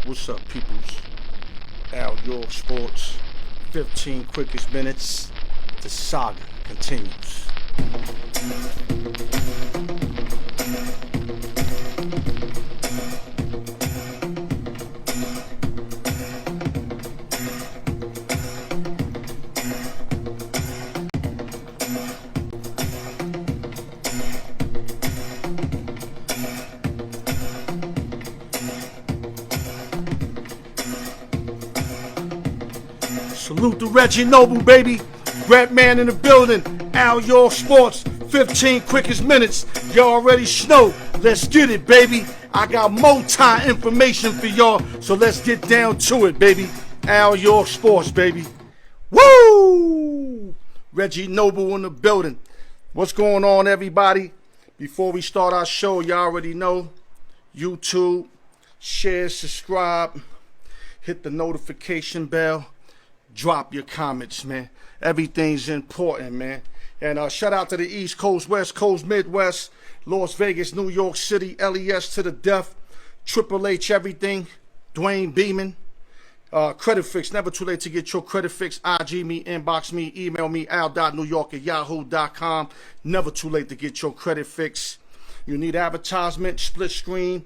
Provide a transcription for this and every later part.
What's up, peoples? Al York Sports. 15 quickest minutes. The saga continues. Salute to Reggie Noble, baby. Red man in the building. Al York Sports. 15 quickest minutes. Y'all already know. Let's get it, baby. I got more time information for y'all, so let's get down to it, baby. Al York Sports, baby. Woo! Reggie Noble in the building. What's going on, everybody? Before we start our show, y'all already know. YouTube, share, subscribe, hit the notification bell. Drop your comments, man. Everything's important, man. And shout out to the East Coast, West Coast, Midwest, Las Vegas, New York City, LES to the death, Triple H, everything, Dwayne Beeman. Credit fix, never too late to get your credit fix. IG me, inbox me, email me, al.newyork@yahoo.com. Never too late to get your credit fix. You need advertisement, split screen,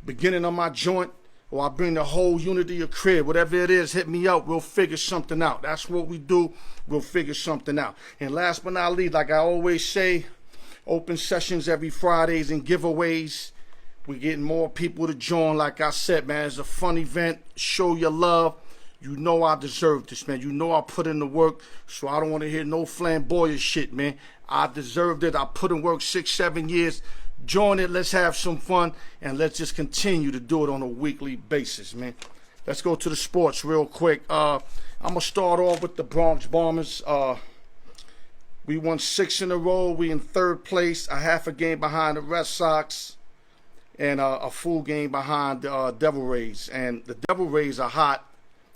beginning of my joint, or I bring the whole unit to your crib. Whatever it is, hit me up. We'll figure something out. That's what we do. We'll figure something out. And last but not least, like I always say, open sessions every Fridays and giveaways. We're getting more people to join. Like I said, man, it's a fun event. Show your love. You know I deserve this, man. You know I put in the work, so I don't want to hear no flamboyant shit, man. I deserved it. I put in work 6-7 years. Join it, let's have some fun, and let's just continue to do it on a weekly basis, man. Let's go to the sports real quick. I'm going to start off with the Bronx Bombers. We won 6 in a row. We in third place, a half a game behind the Red Sox, and a full game behind the Devil Rays. And the Devil Rays are hot,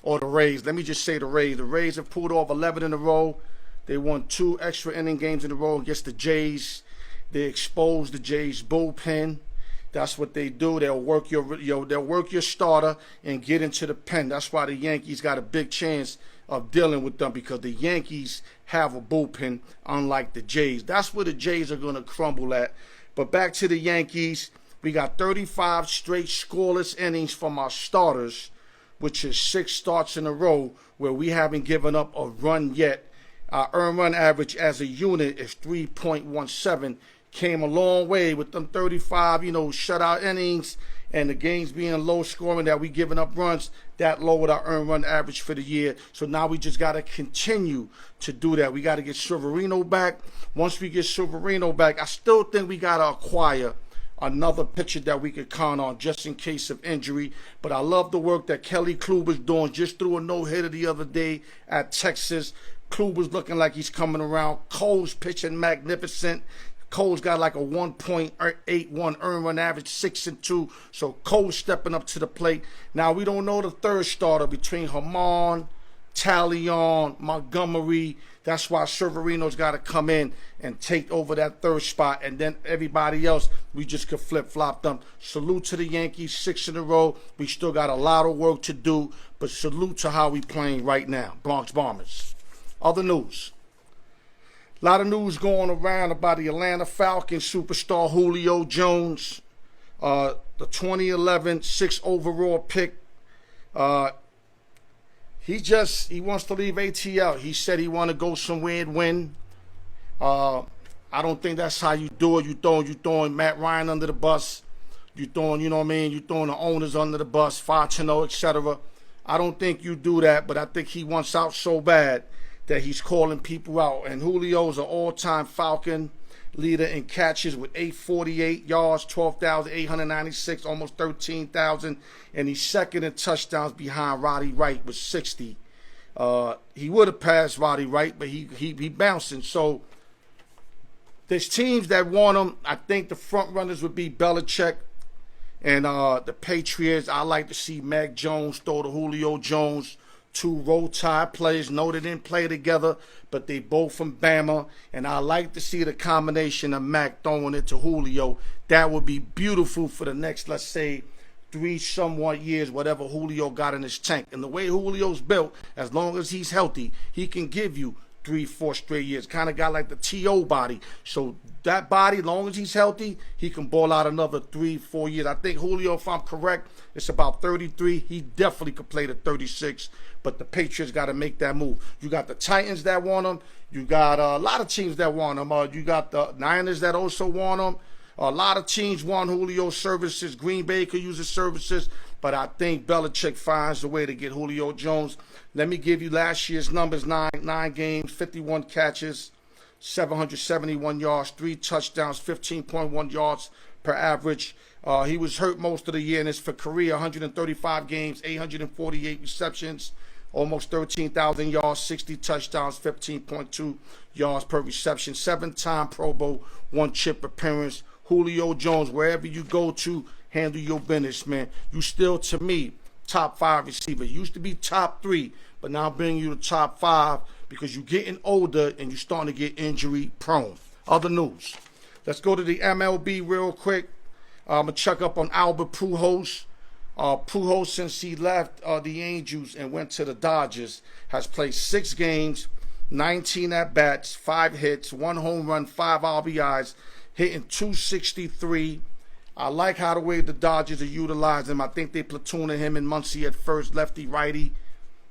or the Rays. Let me just say the Rays. The Rays have pulled off 11 in a row. They won 2 extra inning games in a row against the Jays. They expose the Jays bullpen. That's what they do. They'll work your starter and get into the pen. That's why the Yankees got a big chance of dealing with them, because the Yankees have a bullpen unlike the Jays. That's where the Jays are going to crumble at. But back to the Yankees, we got 35 straight scoreless innings from our starters, which is 6 starts in a row where we haven't given up a run yet. Our earned run average as a unit is 3.17. Came a long way with them 35, shutout innings, and the games being low scoring that we giving up runs. That lowered our earned run average for the year. So now we just got to continue to do that. We got to get Severino back. Once we get Severino back, I still think we got to acquire another pitcher that we could count on just in case of injury. But I love the work that Kelly Kluber's doing. Just threw a no-hitter the other day at Texas. Kluber's looking like he's coming around. Cole's pitching magnificent. Cole's got like a 1.81 earned run average, 6-2. So Cole's stepping up to the plate. Now we don't know the third starter between Hamon, Talion, Montgomery. That's why Severino's got to come in and take over that third spot. And then everybody else, we just could flip-flop them. Salute to the Yankees, 6 in a row. We still got a lot of work to do, but salute to how we playing right now. Bronx Bombers. Other news. A lot of news going around about the Atlanta Falcons superstar Julio Jones, the 2011 6th overall pick. He wants to leave ATL. He said he want to go somewhere and win. I don't think that's how you do it. You throwing Matt Ryan under the bus. You throwing, you throwing the owners under the bus, Fontenot, etc. I don't think you do that, but I think he wants out so bad that he's calling people out. And Julio's an all-time Falcon leader in catches with 848 yards, 12,896, almost 13,000. And he's second in touchdowns behind Roddy Wright with 60. He would have passed Roddy Wright, but he bouncing. So there's teams that want him. I think the front runners would be Belichick and the Patriots. I like to see Mac Jones throw to Julio Jones. 2 Roll Tide players. No, they didn't play together, but they both from Bama. And I like to see the combination of Mac throwing it to Julio. That would be beautiful for the next, let's say, 3 somewhat years, whatever Julio got in his tank. And the way Julio's built, as long as he's healthy, he can give you 3-4 straight years. Kind of got like the T.O. body. So that body, as long as he's healthy, he can ball out another 3-4 years. I think Julio, if I'm correct, it's about 33. He definitely could play to 36. But the Patriots got to make that move. You got the Titans that want him. You got a lot of teams that want him. You got the Niners that also want him. A lot of teams want Julio's services. Green Bay could use his services. But I think Belichick finds a way to get Julio Jones. Let me give you last year's numbers. 9 games, 51 catches, 771 yards, 3 touchdowns, 15.1 yards per average. He was hurt most of the year, and it's for career 135 games, 848 receptions, almost 13,000 yards, 60 touchdowns, 15.2 yards per reception, 7-time Pro Bowl, 1 chip appearance. Julio Jones, wherever you go to, handle your business, man. You still, to me, top 5 receiver. Used to be top 3, but now I'm bringing you to top 5 because you're getting older and you're starting to get injury prone. Other news. Let's go to the MLB real quick. I'm going to check up on Albert Pujols. Pujols, since he left the Angels and went to the Dodgers, has played 6 games, 19 at-bats, 5 hits, 1 home run, 5 RBIs, hitting .263. I like how the way the Dodgers are utilizing him. I think they platooning him and Muncy at first, lefty-righty.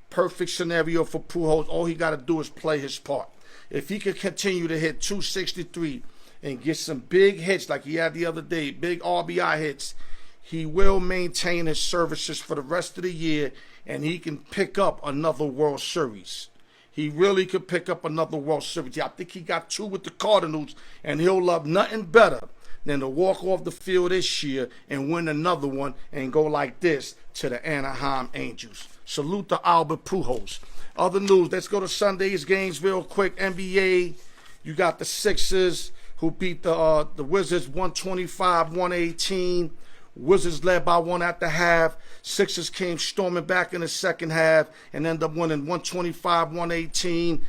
Perfect scenario for Pujols. All he got to do is play his part. If he could continue to hit .263 and get some big hits like he had the other day, big RBI hits, he will maintain his services for the rest of the year, and he can pick up another World Series. He really could pick up another World Series. I think he got 2 with the Cardinals, and he'll love nothing better than to walk off the field this year and win another one and go like this to the Anaheim Angels. Salute to Albert Pujols. Other news, let's go to Sunday's games real quick. NBA, you got the Sixers who beat the Wizards 125-118. Wizards led by 1 at the half. Sixers came storming back in the second half and ended up winning 125-118.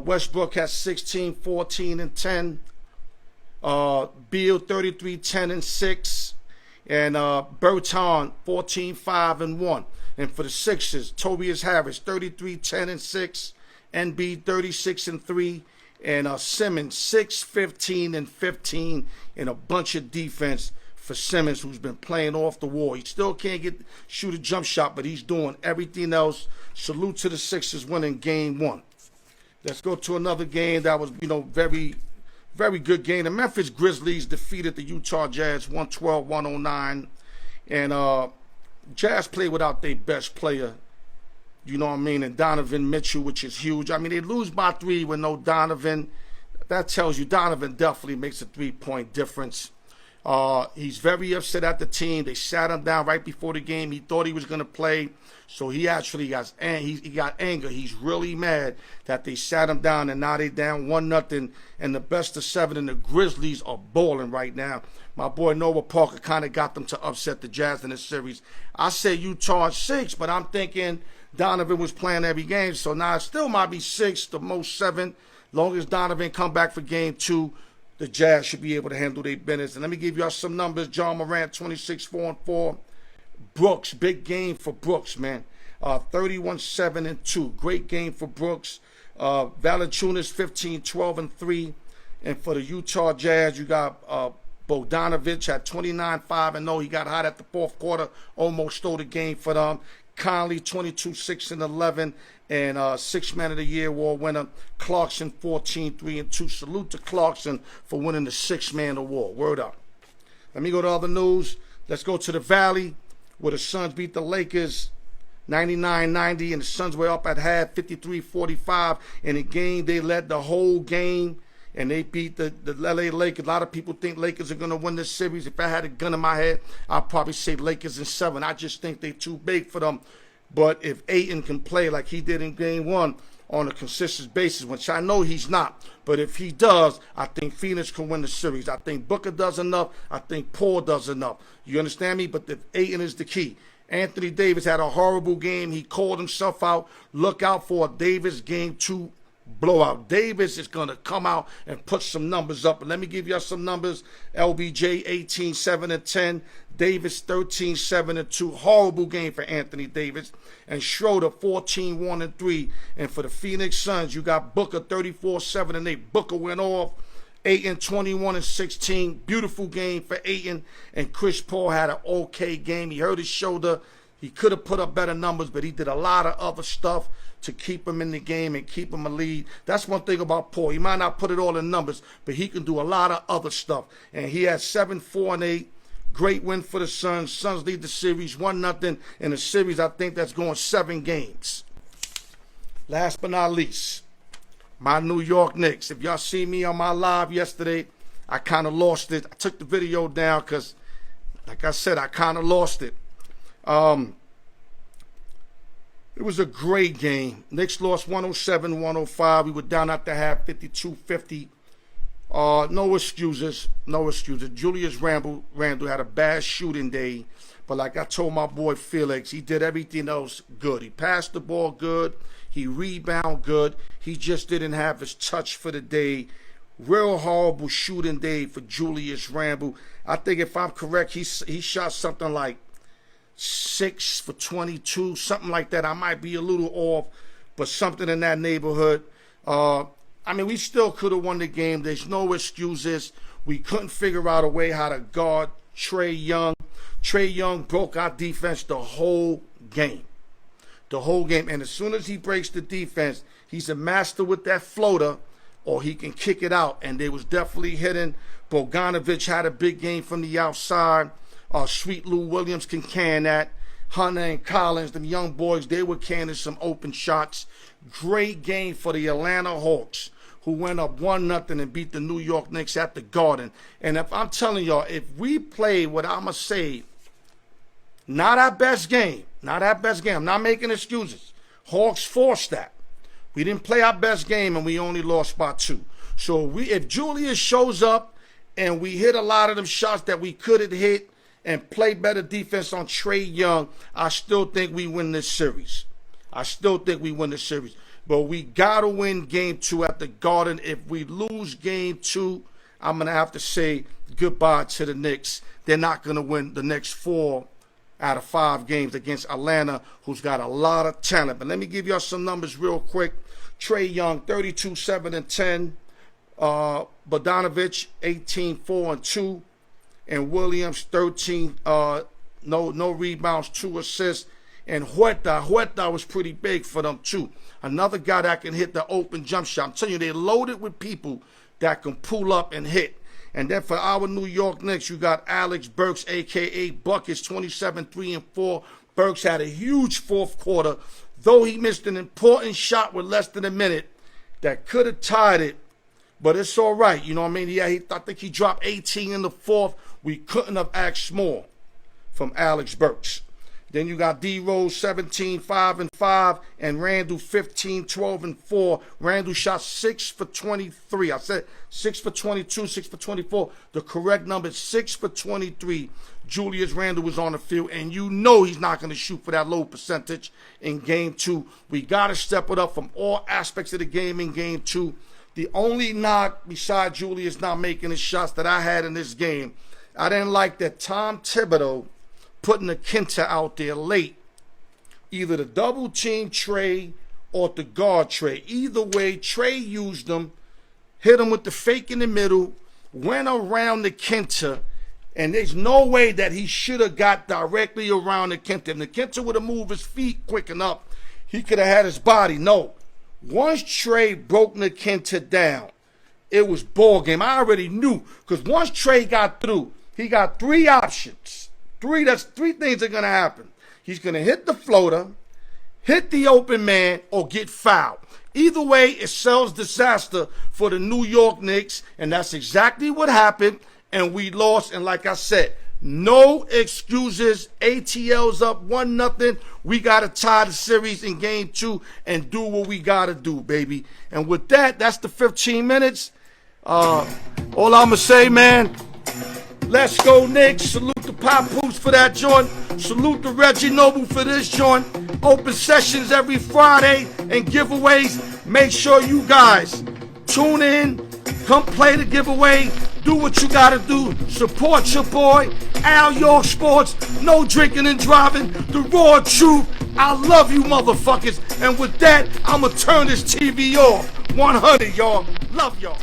Westbrook had 16, 14, and 10. Beal 33, 10, and 6. And Berton 14, 5, and 1. And for the Sixers, Tobias Harris 33, 10, and 6. Embiid 36 and 3. And Simmons 6, 15, and 15. And a bunch of defense for Simmons, who's been playing off the wall. He still can't shoot a jump shot, but he's doing everything else. Salute to the Sixers winning game 1. Let's go to another game that was, very, very good game. The Memphis Grizzlies defeated the Utah Jazz 112-109. And Jazz played without their best player, you know what I mean, and Donovan Mitchell, which is huge. I mean, they lose by 3 with no Donovan. That tells you Donovan definitely makes a 3-point difference. He's very upset at the team. They sat him down right before the game. He thought he was going to play, so he actually got anger. He's really mad that they sat him down, and now they down 1-0 and the best of 7, and the Grizzlies are balling right now. My boy Noah Parker kind of got them to upset the Jazz in this series. I said Utah 6, but I'm thinking Donovan was playing every game, so now it still might be 6, the most 7. Long as Donovan come back for game 2, the Jazz should be able to handle their business. And let me give y'all some numbers. John Morant, 26, 4, and 4. Brooks, big game for Brooks, man. 31, 7, and 2. Great game for Brooks. Valanciunas, 15, 12, and 3. And for the Utah Jazz, you got Bogdanovich at 29, 5, and 0. He got hot at the 4th quarter. Almost stole the game for them. Conley, 22, 6, and 11. And 6th Man of the Year award winner Clarkson, 14, 3, and 2. Salute to Clarkson for winning the 6th Man award. Word up. Let me go to other news. Let's go to the Valley, where the Suns beat the Lakers 99-90, and the Suns were up at half 53-45. In the game, they led the whole game, and they beat the LA Lakers. A lot of people think Lakers are going to win this series. If I had a gun in my head, I'd probably say Lakers in 7. I just think they're too big for them. But if Ayton can play like he did in game 1 on a consistent basis, which I know he's not, but if he does, I think Phoenix can win the series. I think Booker does enough. I think Paul does enough. You understand me? But if Ayton is the key. Anthony Davis had a horrible game. He called himself out. Look out for a Davis game 2 blowout. Davis is going to come out and put some numbers up. And let me give y'all some numbers. LBJ 18-7-10. Davis 13-7-2. Horrible game for Anthony Davis. And Schroeder 14-1-3. And for the Phoenix Suns, you got Booker 34-7-8. Booker went off. Ayton 21-16. Beautiful game for Ayton. And Chris Paul had an okay game. He hurt his shoulder. He could have put up better numbers, but he did a lot of other stuff to keep him in the game and keep him a lead. That's one thing about Paul. He might not put it all in numbers, but he can do a lot of other stuff. And he had 7-4-8. Great win for the Suns. Suns lead the series 1-0 in a series, I think, that's going 7 games. Last but not least, my New York Knicks. If y'all see me on my live yesterday, I kind of lost it. I took the video down because, like I said, I kind of lost it. It was a great game. Knicks lost 107-105. We were down at the half, 52-50. No excuses. No excuses. Julius Randle had a bad shooting day. But like I told my boy Felix, he did everything else good. He passed the ball good. He rebounded good. He just didn't have his touch for the day. Real horrible shooting day for Julius Randle. I think if I'm correct, he shot something like 6 for 22, something like that. I might be a little off, but something in that neighborhood. I mean, we still could have won the game. There's no excuses. We couldn't figure out a way how to guard Trae Young. Trae Young broke our defense the whole game. The whole game. And as soon as he breaks the defense, he's a master with that floater, or he can kick it out. And they was definitely hitting. Bogdanovich had a big game from the outside. Sweet Lou Williams can can that. Hunter and Collins, them young boys, they were canning some open shots. Great game for the Atlanta Hawks, who went up 1-0 and beat the New York Knicks at the Garden. And if I'm telling y'all, if we play what I'm going to say, not our best game, I'm not making excuses. Hawks forced that. We didn't play our best game, and we only lost by 2. So if Julius shows up and we hit a lot of them shots that we could have hit, and play better defense on Trae Young, I still think we win this series. But we got to win game 2 at the Garden. If we lose game 2, I'm going to have to say goodbye to the Knicks. They're not going to win the next 4 out of 5 games against Atlanta, who's got a lot of talent. But let me give y'all some numbers real quick. Trae Young, 32-7-10. Bogdanovich, 18-4-2. And Williams, 13, no rebounds, 2 assists. And Huerta was pretty big for them too. Another guy that can hit the open jump shot. I'm telling you, they're loaded with people that can pull up and hit. And then for our New York Knicks, you got Alex Burks, a.k.a. Buckets, 27-3-4. Burks had a huge fourth quarter. Though he missed an important shot with less than a minute that could have tied it. But it's all right. You know what I mean? Yeah, I think he dropped 18 in the fourth. We couldn't have asked more from Alex Burks. Then you got D Rose 17-5-5 and Randle 15-12-4. Randle shot 6 for 23. I said 6 for 22, 6 for 24. The correct number is 6 for 23. Julius Randle was on the field, and you know he's not going to shoot for that low percentage in game 2. We got to step it up from all aspects of the game in game 2. The only knock besides Julius not making the shots that I had in this game, I didn't like that Tom Thibodeau putting the Kenta out there late. Either the double team Trae or the guard Trae. Either way, Trae used them, hit him with the fake in the middle, went around the Kenta, and there's no way that he should have got directly around the Kenta. If the Kenta would have moved his feet quick enough, he could have had his body. No. Once Trae broke the Kenta down, it was ball game. I already knew, because once Trae got through, he got 3 options. That's 3 things that are going to happen. He's going to hit the floater, hit the open man, or get fouled. Either way, it spells disaster for the New York Knicks, and that's exactly what happened, and we lost. And like I said, no excuses. ATL's up 1-0. We got to tie the series in game 2 and do what we got to do, baby. And with that, that's the 15 minutes. All I'm going to say, man, let's go Knicks. Salute the Papoose for that joint. Salute to Reggie Noble for this joint. Open sessions every Friday and giveaways. Make sure you guys tune in. Come play the giveaway. Do what you gotta do. Support your boy, Al York Sports. No drinking and driving. The raw truth. I love you motherfuckers. And with that, I'ma turn this TV off. 100, y'all. Love y'all.